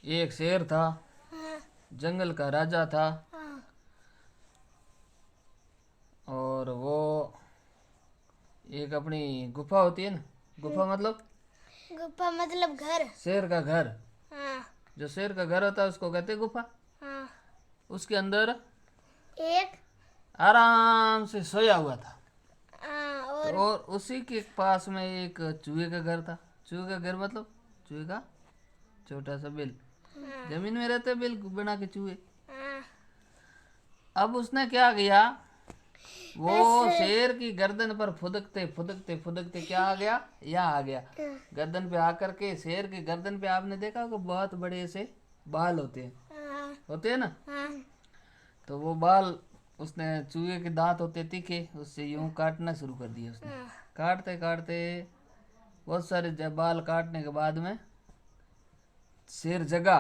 एक शेर था, हाँ। जंगल का राजा था। हाँ। और वो एक अपनी गुफा होती है ना, गुफा मतलब गुफा मतलब घर। शेर का घर। हाँ। जो शेर का घर होता है उसको कहते हैं गुफा। हाँ। उसके अंदर एक। आराम से सोया हुआ था। हाँ। तो और और उसी के पास में एक चूहे का घर था। चूहे का घर मतलब चूहे का छोटा सा बिल। हाँ। जमीन में रहते बिल बना के चूहे। हाँ। अब उसने क्या किया, वो ऐसे। शेर की गर्दन पर फुदकते फुदकते फुदकते क्या आ गया, यहाँ आ गया। गर्दन पे आकर के शेर की गर्दन पे आपने देखा होगा बहुत बड़े से बाल हाँ। होते हैं ना। हाँ। तो वो बाल उसने, चूहे के दांत होते तीखे, उससे यूं काटना शुरू कर दिया उसने। हाँ। काटते काटते बहुत सारे बाल काटने के बाद में शेर जगा।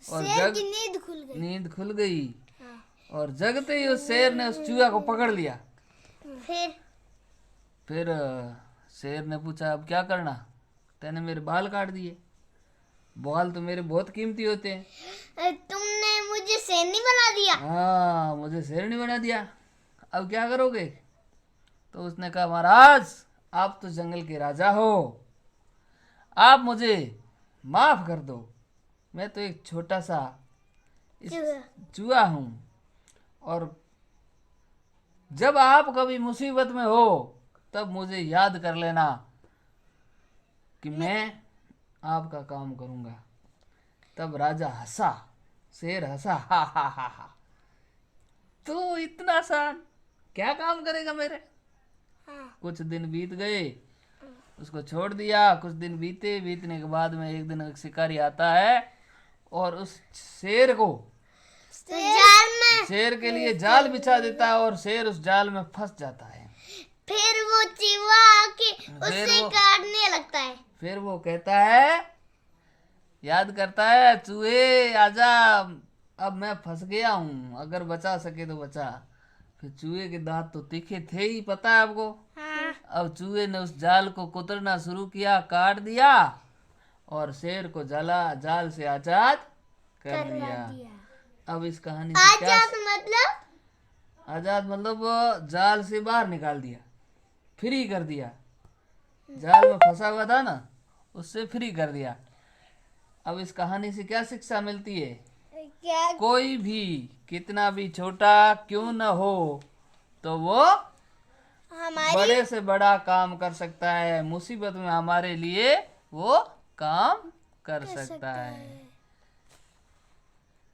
और शेर की नींद खुल गई। हाँ। और जगते ही उस शेर ने उस चूहा को पकड़ लिया। फिर शेर ने पूछा अब क्या करना, तैने मेरे बाल काट दिए, बाल तो मेरे बहुत कीमती होते हैं। तुमने मुझे शेरनी बना दिया। हाँ, मुझे शेरनी बना दिया, अब क्या करोगे। तो उसने कहा महाराज आप तो जंगल के राजा हो, आप मुझे माफ कर दो, मैं तो एक छोटा सा चूहा हूँ। और जब आप कभी मुसीबत में हो तब मुझे याद कर लेना कि मैं आपका काम करूंगा। तब राजा हंसा, शेर हंसा, हा हा हा हा, तो इतना आसान क्या काम करेगा मेरे। हाँ। कुछ दिन बीत गए, उसको छोड़ दिया। कुछ दिन बीतने के बाद में एक दिन एक शिकारी आता है और उस शेर को, जाल में, शेर के लिए जाल बिछा देता है और शेर उस जाल में फंस जाता है। फिर वो चूहा आके उससे काटने लगता है। फिर वो कहता है, याद करता है, चूहे आजा, अब मैं फंस गया हूँ, अगर बचा सके तो बचा। फिर चूहे के दांत तो तीखे थे ही, पता है आपको। हाँ। अब चूहे ने उस जाल को कुतरना शुरू किया, काट दिया और शेर को जाल से आजाद कर दिया। अब इस कहानी से क्या, आजाद मतलब वो जाल से बाहर निकाल दिया, फ्री कर दिया। जाल में फंसा हुआ था ना, उससे फ्री कर दिया। अब इस कहानी से क्या शिक्षा मिलती है, क्या? कोई भी कितना भी छोटा क्यों न हो तो वो बड़े से बड़ा काम कर सकता है। मुसीबत में हमारे लिए वो काम कर सकता है।